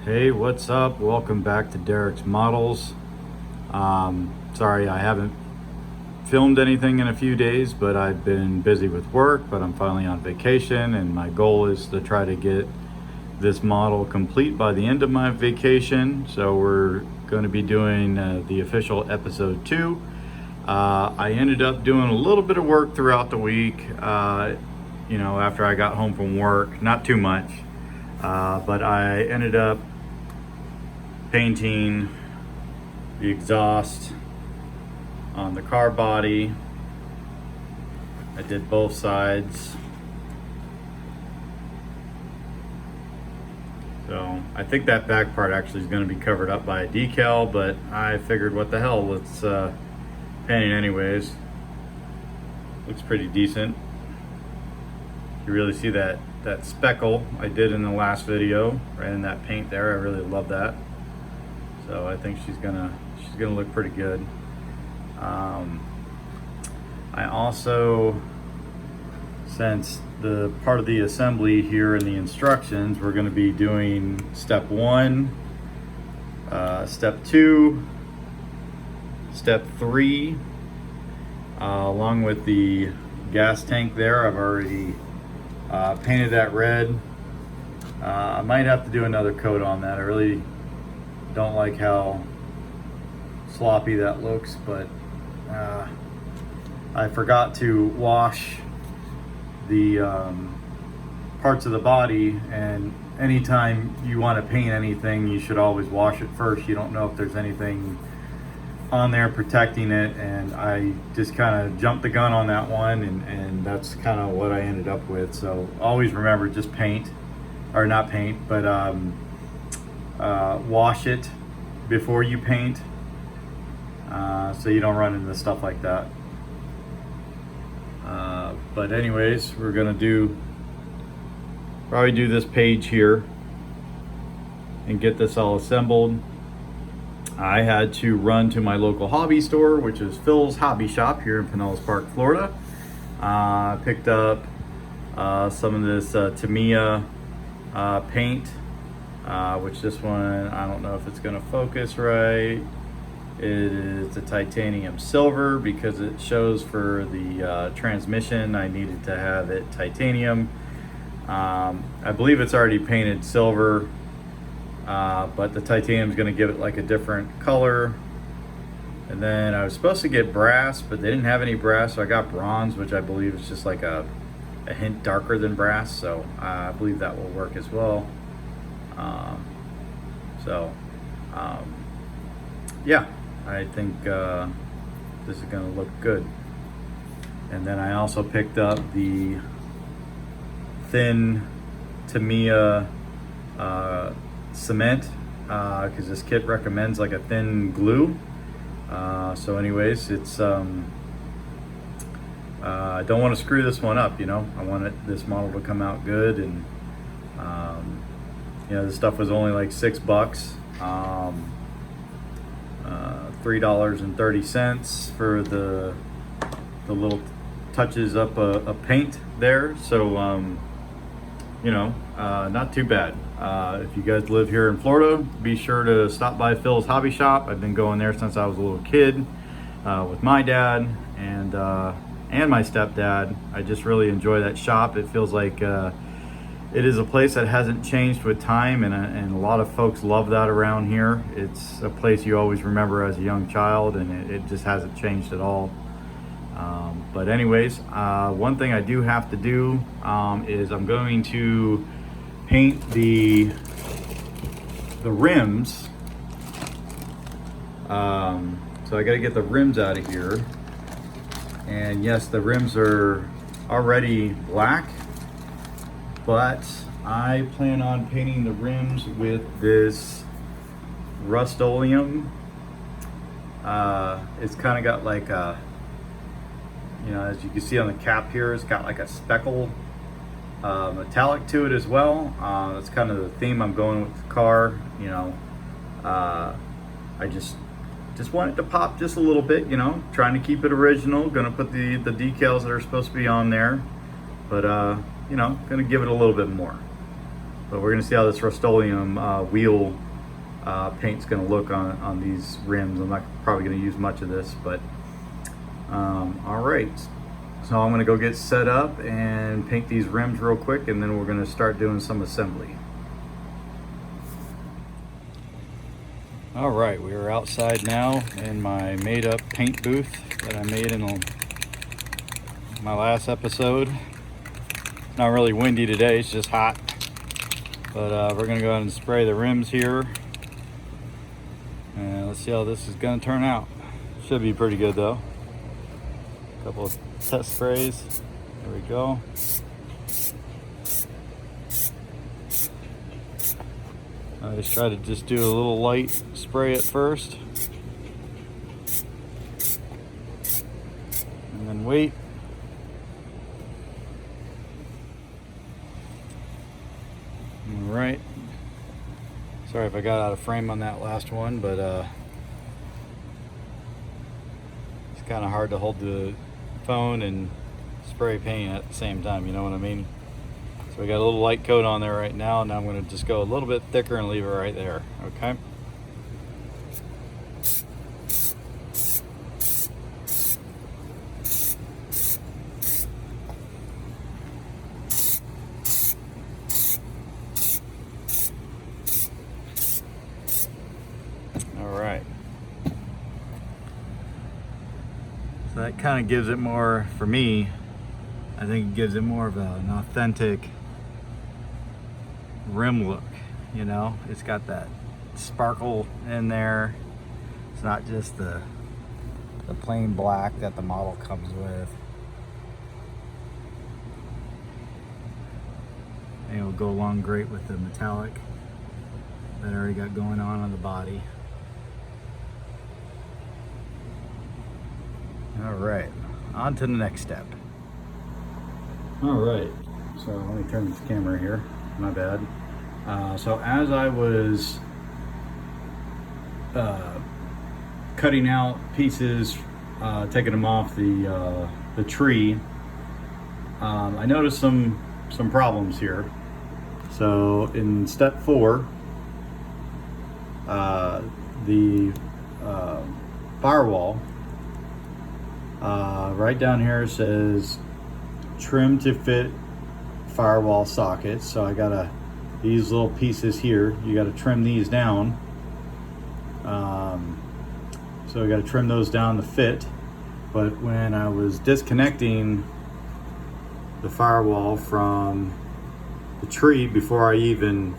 Hey, what's up? Welcome back to Derek's Models. Sorry I haven't filmed anything in a few days, but I've been busy with work, but I'm finally on vacation, and my goal is to try to get this model complete by the end of my vacation. So we're going to be doing the official episode 2. I ended up doing a little bit of work throughout the week, after I got home from work, not too much, but I ended up painting the exhaust on the car body. I did both sides. So I think that back part actually is going to be covered up by a decal, but I figured what the hell, let's paint it anyways. Looks pretty decent. You really see that speckle I did in the last video, right in that paint there. I really love that. So I think she's gonna look pretty good. I also, since the part of the assembly here in the instructions, we're going to be doing step 1, step 2, step 3, along with the gas tank there. I've already painted that red. I might have to do another coat on that. I really don't like how sloppy that looks, but I forgot to wash the parts of the body, and anytime you want to paint anything, you should always wash it first. You don't know if there's anything on there protecting it, and I just kind of jumped the gun on that one, and that's kind of what I ended up with. So always remember, just paint, or not paint, but wash it before you paint, so you don't run into stuff like that. But anyways, we're gonna probably do this page here and get this all assembled. I had to run to my local hobby store, which is Phil's Hobby Shop here in Pinellas Park, Florida. I picked up some of this Tamiya paint, which this one, I don't know if it's gonna focus right. It is the titanium silver because it shows for the transmission I needed to have it titanium. I believe it's already painted silver, but the titanium is going to give it like a different color. And then I was supposed to get brass, but they didn't have any brass, so I got bronze, which I believe is just like a hint darker than brass, so I believe that will work as well. Yeah, I think this is going to look good. And then I also picked up the thin Tamiya cement, because this kit recommends like a thin glue. So anyways, it's I don't want to screw this one up, I want this model to come out good, and this stuff was only like $6, $3.30 for the little touches up a paint there. So not too bad. If you guys live here in Florida, be sure to stop by Phil's Hobby Shop. I've been going there since I was a little kid, with my dad and my stepdad. I just really enjoy that shop. It feels like it is a place that hasn't changed with time, and a lot of folks love that around here. It's a place you always remember as a young child, and it just hasn't changed at all. But anyways, one thing I do have to do is I'm going to paint the rims. So I got to get the rims out of here. And yes, the rims are already black, but I plan on painting the rims with this Rust-Oleum. It's kind of got like a, as you can see on the cap here, it's got like a speckle metallic to it as well. That's kind of the theme I'm going with the car. I just want it to pop just a little bit, trying to keep it original. Gonna put the decals that are supposed to be on there, but gonna give it a little bit more. But we're gonna see how this Rust-Oleum wheel paint's gonna look on these rims. I'm not probably gonna use much of this, but all right. So I'm gonna go get set up and paint these rims real quick, and then we're gonna start doing some assembly. All right, we are outside now in my made up paint booth that I made in my last episode. Not really windy today, it's just hot. But we're gonna go ahead and spray the rims here. And let's see how this is gonna turn out. Should be pretty good though. A couple of test sprays, there we go. I just try to just do a little light spray at first. And then wait. All right. Sorry if I got out of frame on that last one, but it's kind of hard to hold the phone and spray paint at the same time, you know what I mean? So we got a little light coat on there right now, and I'm going to just go a little bit thicker and leave it right there, okay? All right. So that kind of gives it more, for me, I think it gives it more of an authentic rim look, you know? It's got that sparkle in there. It's not just the plain black that the model comes with. And it'll go along great with the metallic that I already got going on the body. All right, on to the next step. All right, so let me turn this camera here, my bad. So as I was cutting out pieces, taking them off the tree, I noticed some problems here. So in step 4, the firewall, right down here says trim to fit firewall sockets. So I gotta, these little pieces here, you gotta trim these down. So I gotta trim those down to fit. But when I was disconnecting the firewall from the tree, before I even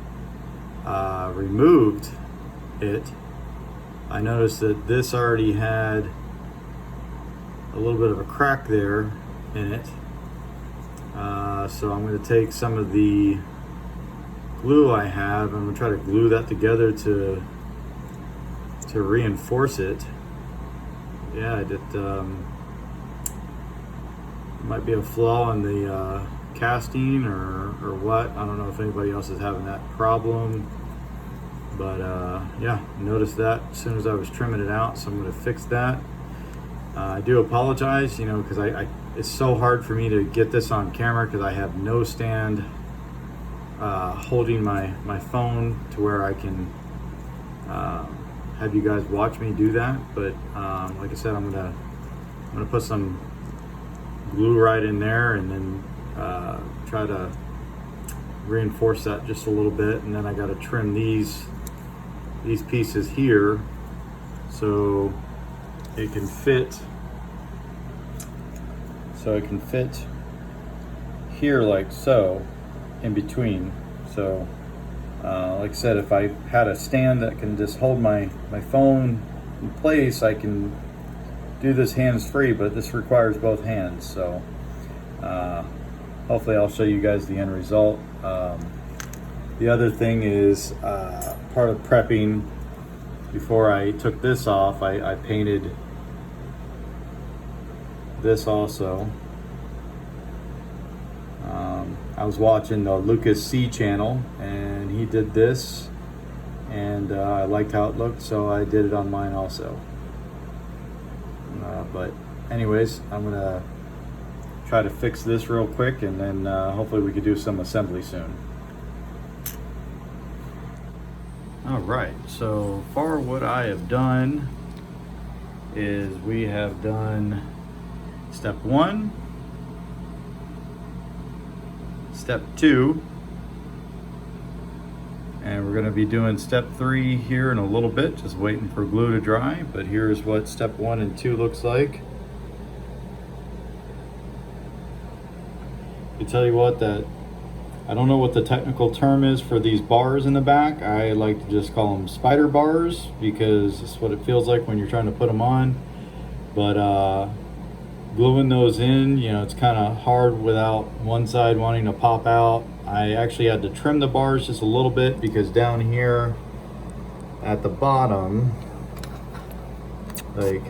removed it, I noticed that this already had a little bit of a crack there in it. So I'm going to take some of the glue I have, and I'm going to try to glue that together to reinforce it. Yeah, it might be a flaw in the casting or what. I don't know if anybody else is having that problem, but yeah, noticed that as soon as I was trimming it out, so I'm going to fix that. I do apologize, you know, because it's so hard for me to get this on camera because I have no stand holding my phone to where I can have you guys watch me do that. But like I said, I'm gonna put some glue right in there, and then try to reinforce that just a little bit, and then I got to trim these pieces here so it can fit. So it can fit here like so, in between. So like I said, if I had a stand that can just hold my phone in place, I can do this hands-free, but this requires both hands. So hopefully I'll show you guys the end result. The other thing is, part of prepping, before I took this off, I painted this also. I was watching the Lucas C channel, and he did this, and I liked how it looked, so I did it on mine also. But anyways, I'm gonna try to fix this real quick, and then hopefully we could do some assembly soon. All right, so far what I have done is we have done step 1, step 2, and we're going to be doing step 3 here in a little bit, just waiting for glue to dry. But here's what step 1 and 2 looks like. I tell you what, that I don't know what the technical term is for these bars in the back. I like to just call them spider bars because it's what it feels like when you're trying to put them on. But gluing those in, you know, it's kind of hard without one side wanting to pop out. I actually had to trim the bars just a little bit because down here at the bottom, like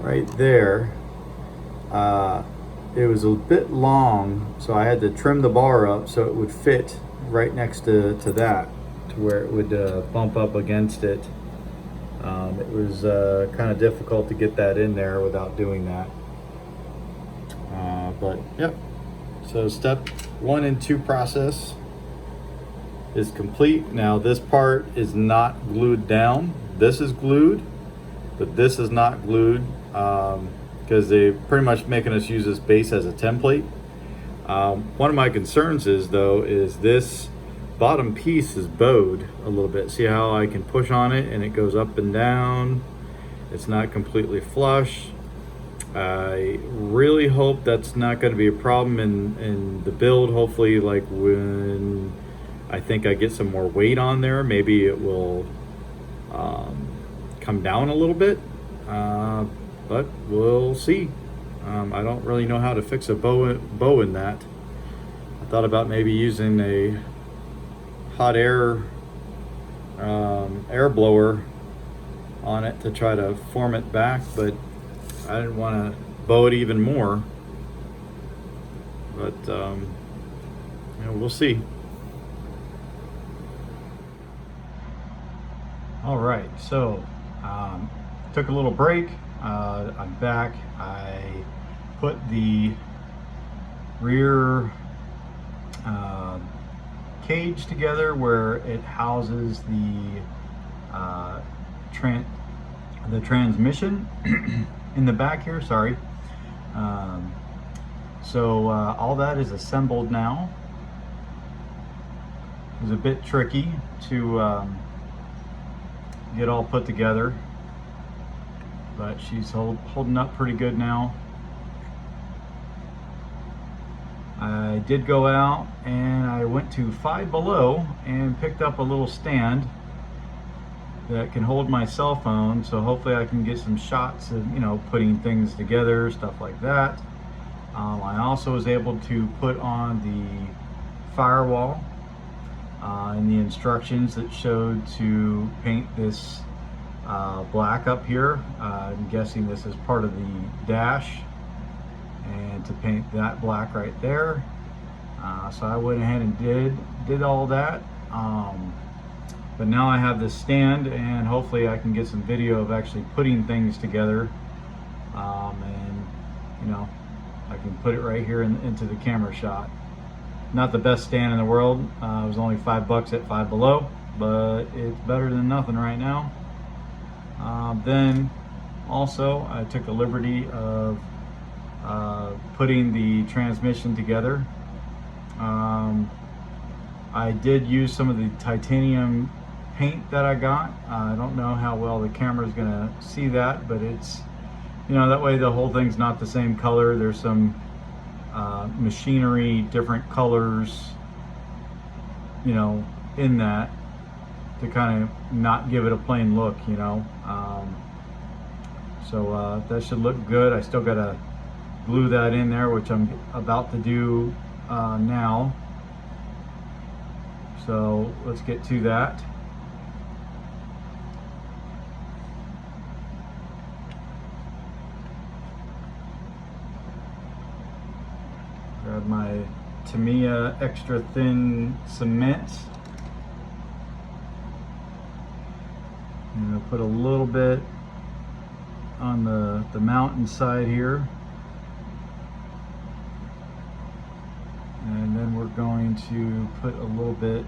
right there, it was a bit long, so I had to trim the bar up so it would fit right next to that, to where it would bump up against it. It was kind of difficult to get that in there without doing that. But yep, so step 1 and 2 process is complete. Now this part is not glued down. This is glued, but this is not glued. Because they're pretty much making us use this base as a template. One of my concerns is this bottom piece is bowed a little bit. See how I can push on it and it goes up and down. It's not completely flush. I really hope that's not going to be a problem in the build. Hopefully, like when I think I get some more weight on there, maybe it will come down a little bit. But we'll see. I don't really know how to fix a bow in that. I thought about maybe using a hot air blower on it to try to form it back, but I didn't want to bow it even more. But you know, we'll see. All right, so took a little break. I'm back. I put the rear cage together where it houses the transmission in the back here. Sorry. So all that is assembled now. It was a bit tricky to get all put together, but she's holding up pretty good now. I did go out and I went to Five Below and picked up a little stand that can hold my cell phone, so hopefully I can get some shots of, you know, putting things together, stuff like that. I also was able to put on the firewall and the instructions that showed to paint this black up here. I'm guessing this is part of the dash, and to paint that black right there. So I went ahead and did all that. But now I have this stand, and hopefully I can get some video of actually putting things together. And you know, I can put it right here into the camera shot. Not the best stand in the world. It was only $5 at Five Below, but it's better than nothing right now. Then also I took the liberty of putting the transmission together. I did use some of the titanium paint that I got. I don't know how well the camera is going to see that, but it's, you know, that way the whole thing's not the same color. There's some machinery, different colors, you know, in that, to kind of not give it a plain look, you know. So that should look good. I still got to glue that in there, which I'm about to do now. So let's get to that. Grab my Tamiya extra thin cement. I'm going to put a little bit on the mountain side here. And then we're going to put a little bit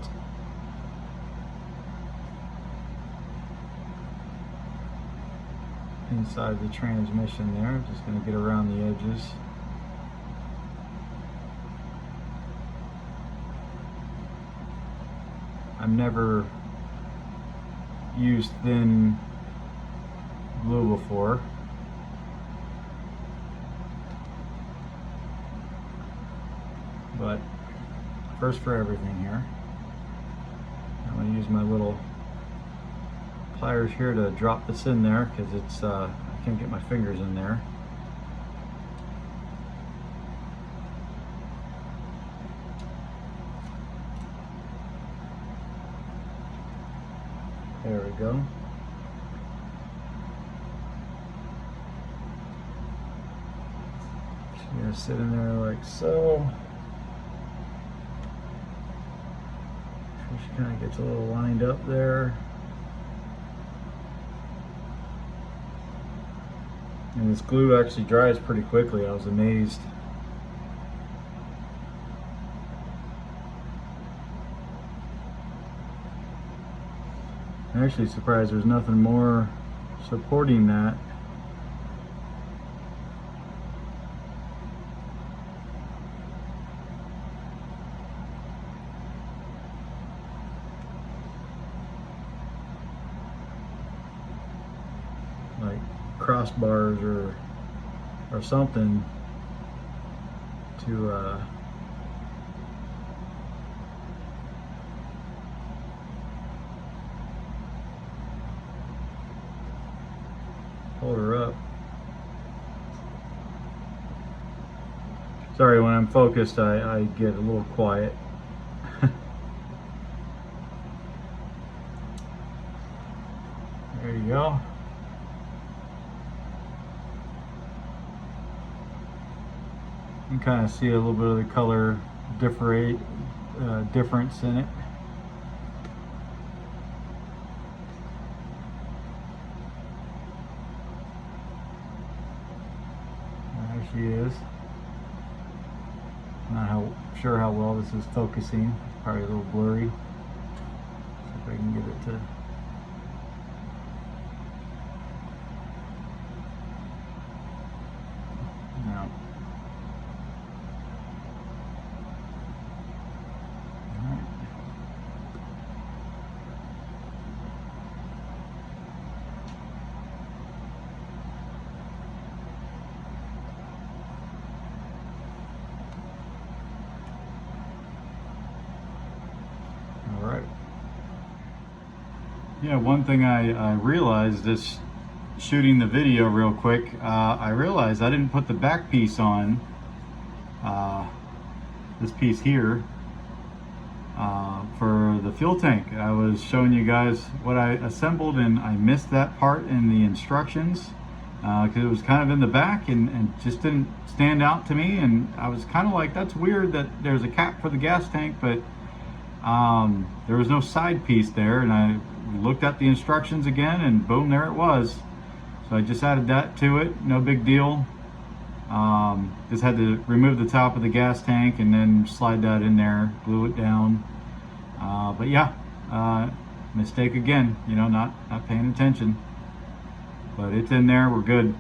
inside the transmission there. Just going to get around the edges. I've never used thin glue before. But first for everything here. I'm going to use my little pliers here to drop this in there because it's I can't get my fingers in there. There we go. Just gonna sit in there like so. She kind of gets a little lined up there. And this glue actually dries pretty quickly. I was amazed. I'm actually surprised there's nothing more supporting that. Like crossbars or something to hold her up. Sorry, when I'm focused I get a little quiet. There you go. You can kind of see a little bit of the color difference in it. There she is. Not sure how well this is focusing. It's probably a little blurry. See if I can get it to. No. Yeah, one thing I realized this shooting the video real quick, I realized I didn't put the back piece on, this piece here, for the fuel tank. I was showing you guys what I assembled and I missed that part in the instructions because it was kind of in the back and just didn't stand out to me, and I was kind of like, that's weird that there's a cap for the gas tank, but there was no side piece there, and I looked at the instructions again and boom, there it was. So I just added that to it, no big deal. Just had to remove the top of the gas tank and then slide that in there, glue it down. But yeah, mistake again, you know, not paying attention. But it's in there, we're good.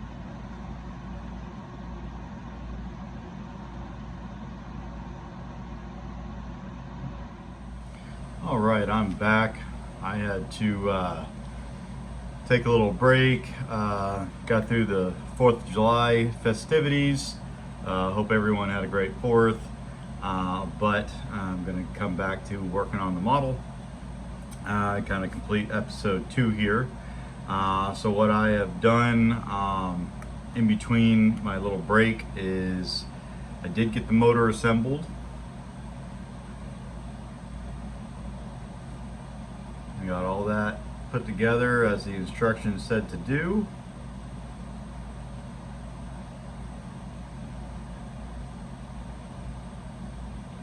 All right, I'm back. I had to take a little break. Got through the 4th of July festivities. Hope everyone had a great 4th. But I'm going to come back to working on the model. Kind of complete episode 2 here. So what I have done in between my little break is I did get the motor assembled. Got all that put together as the instructions said to do.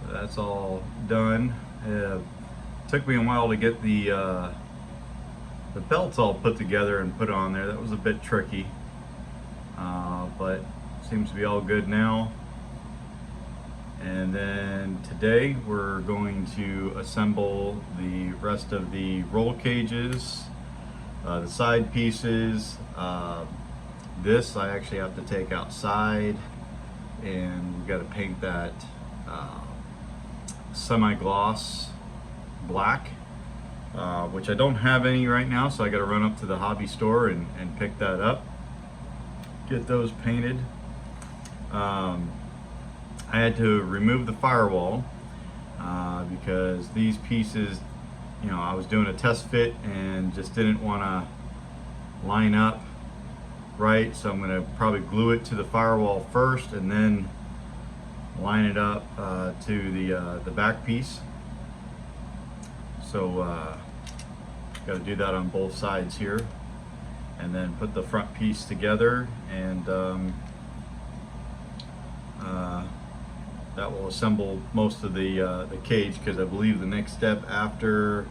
So that's all done. It took me a while to get the belts all put together and put on there. That was a bit tricky, but seems to be all good now. And then today we're going to assemble the rest of the roll cages, the side pieces, This I actually have to take outside, and we've got to paint that semi-gloss black, which I don't have any right now, so I got to run up to the hobby store and pick that up, get those painted. I had to remove the firewall because these pieces, you know, I was doing a test fit and just didn't want to line up right, so I'm going to probably glue it to the firewall first and then line it up to the back piece. So got to do that on both sides here, and then put the front piece together, and that will assemble most of the cage, because I believe the next step after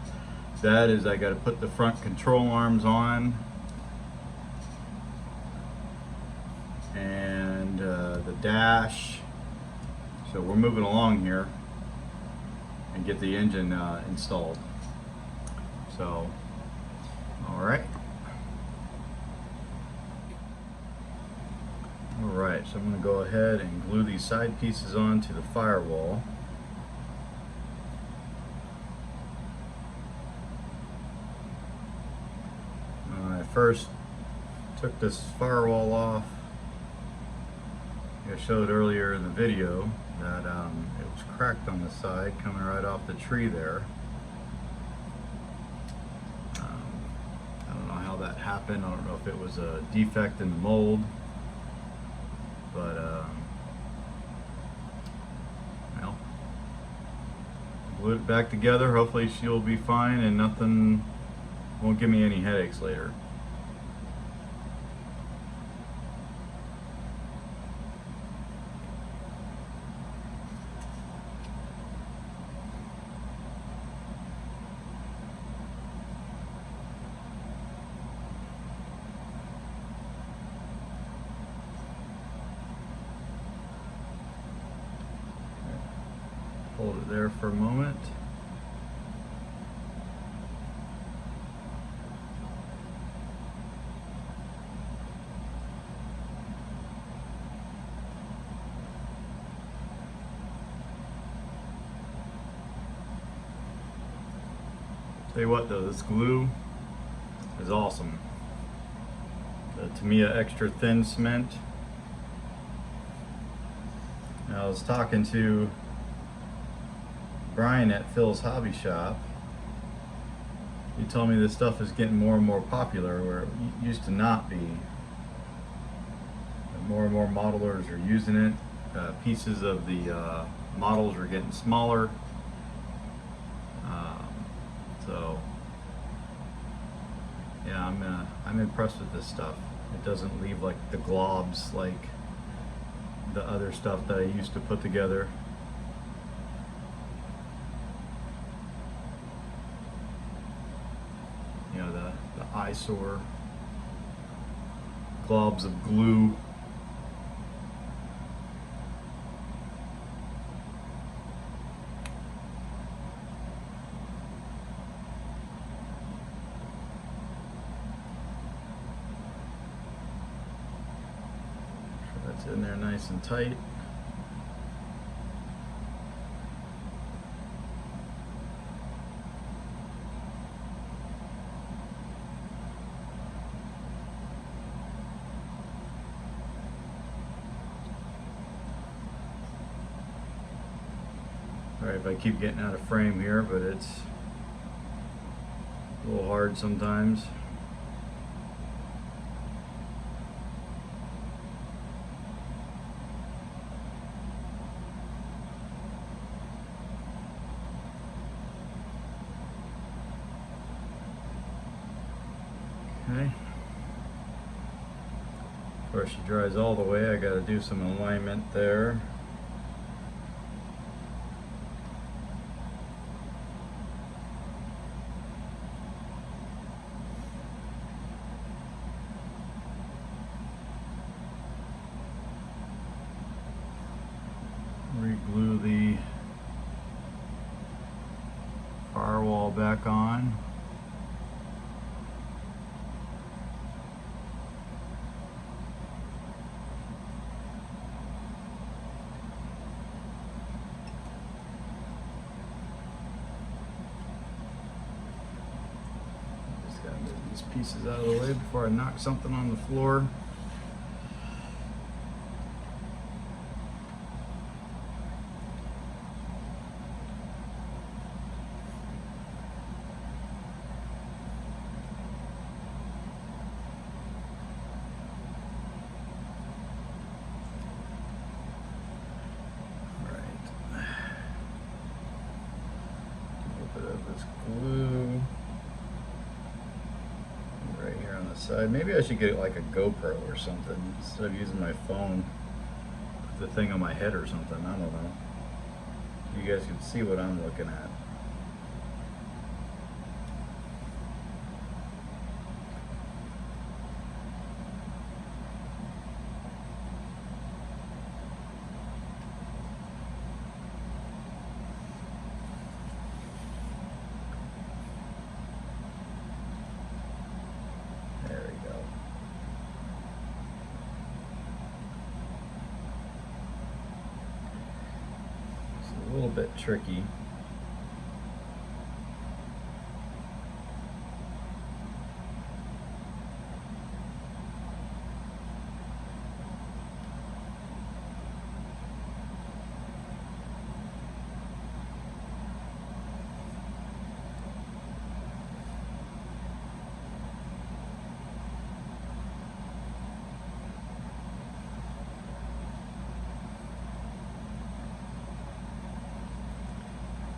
that is I got to put the front control arms on, and the dash. So we're moving along here and get the engine installed. So, all right. All right, so I'm going to go ahead and glue these side pieces onto the firewall. I first took this firewall off. I showed earlier in the video that it was cracked on the side coming right off the tree there. I don't know how that happened. I don't know if it was a defect in the mold, but well, glued it back together. Hopefully she'll be fine and nothing won't give me any headaches later. Hold it there for a moment. Tell you what though, this glue is awesome. The Tamiya Extra Thin Cement. Now, I was talking to Brian at Phil's Hobby Shop. He told me this stuff is getting more and more popular, where it used to not be. More and more modelers are using it. Pieces of the models are getting smaller. So yeah, I'm impressed with this stuff. It doesn't leave like the globs like the other stuff that I used to put together. You know, the eyesore globs of glue. That's in there nice and tight. Sorry if I keep getting out of frame here, but it's a little hard sometimes. Okay. Before she dries all the way, I got to do some alignment there. Re-glue the firewall back on. these pieces out of the way before I knock something on the floor. This glue right here on the side. Maybe I should get like a GoPro or something instead of using my phone. Put the thing on my head or something. I don't know. You guys can see what I'm looking at. A little bit tricky.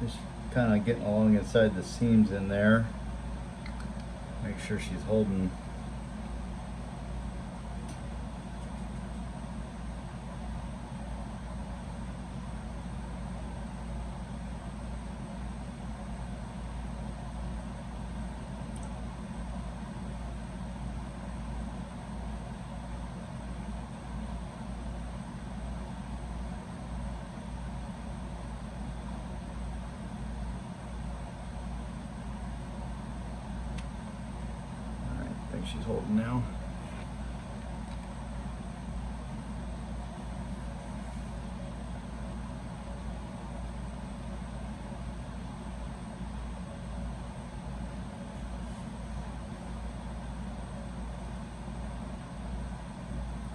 Just kind of getting along inside the seams in there. Make sure she's holding. She's holding now.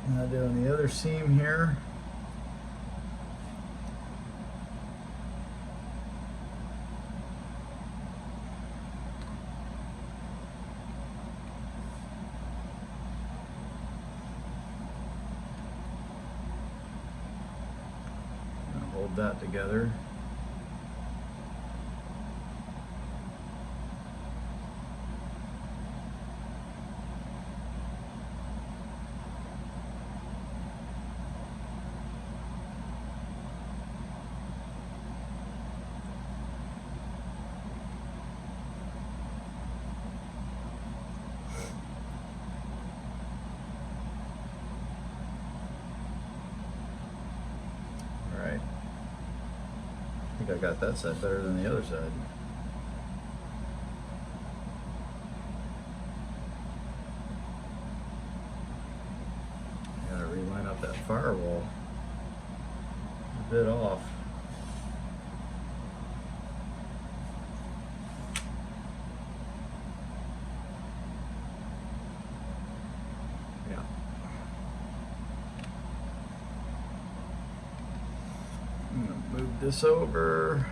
Now doing the other seam here. Hold that together. I think I got that side better than the other side. Gotta reline up that firewall. A bit off. Yeah. I'm gonna move this over.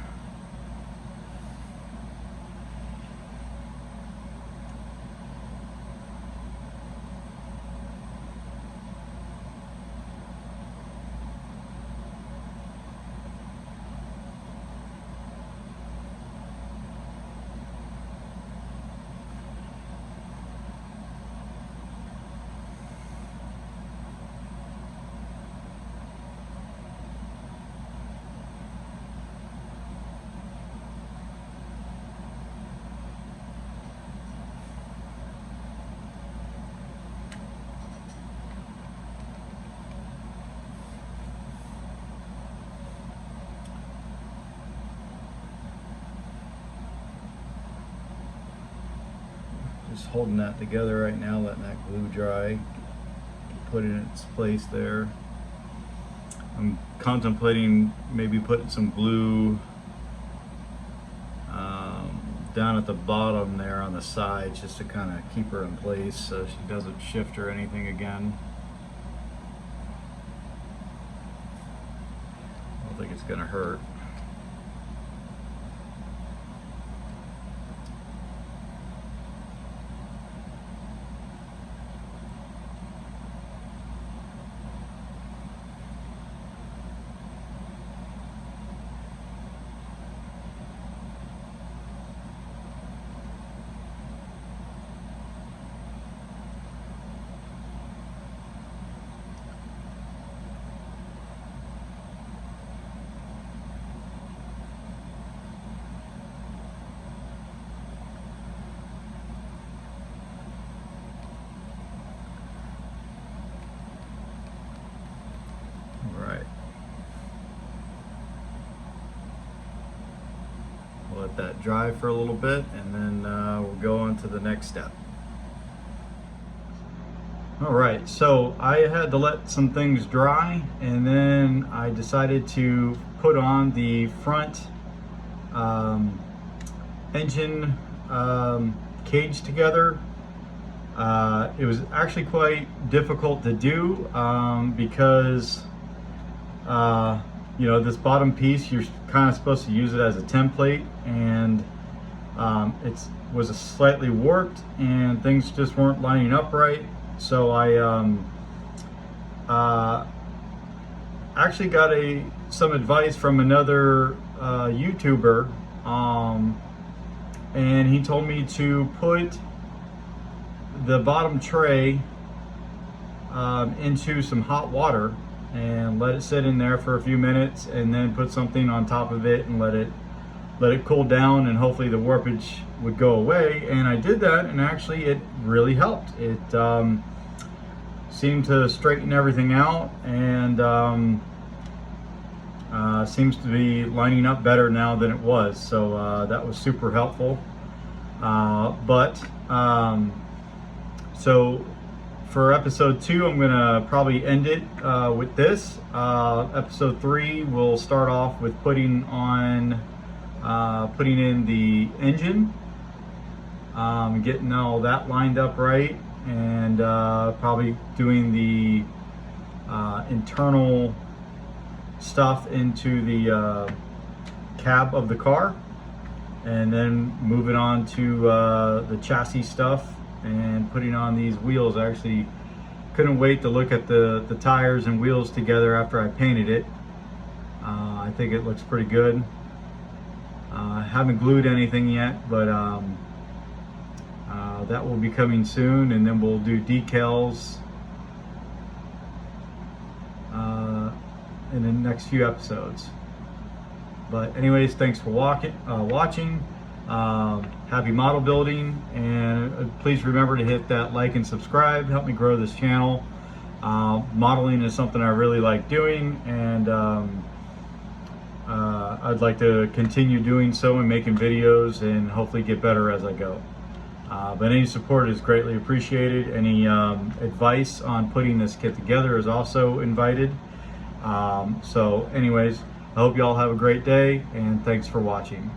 Just holding that together right now, letting that glue dry, put it in its place there. I'm contemplating maybe putting some glue down at the bottom there on the sides just to kind of keep her in place so she doesn't shift or anything again. I don't think it's going to hurt. Let that dry for a little bit, and then we'll go on to the next step. All right, so I had to let some things dry, and then I decided to put on the front engine cage together. It was actually quite difficult to do because you know, this bottom piece, you're kind of supposed to use it as a template, and it was slightly warped and things just weren't lining up right. So I actually got some advice from another YouTuber, and he told me to put the bottom tray into some hot water and let it sit in there for a few minutes, and then put something on top of it and let it cool down, and hopefully the warpage would go away. And I did that, and actually it really helped. It seemed to straighten everything out, and seems to be lining up better now than it was. So that was super helpful. So for episode 2, I'm gonna probably end it with this. Episode 3, we'll start off with putting in the engine, getting all that lined up right, and probably doing the internal stuff into the cab of the car, and then moving on to the chassis stuff and putting on these wheels. I actually couldn't wait to look at the tires and wheels together after I painted it. I think it looks pretty good. Haven't glued anything yet, but that will be coming soon, and then we'll do decals in the next few episodes. But anyways, thanks for watching. Happy model building, and please remember to hit that like and subscribe. Help me grow this channel. Modeling is something I really like doing, and I'd like to continue doing so and making videos, and hopefully get better as I go. But any support is greatly appreciated. Any advice on putting this kit together is also invited. So anyways, I hope you all have a great day, and thanks for watching.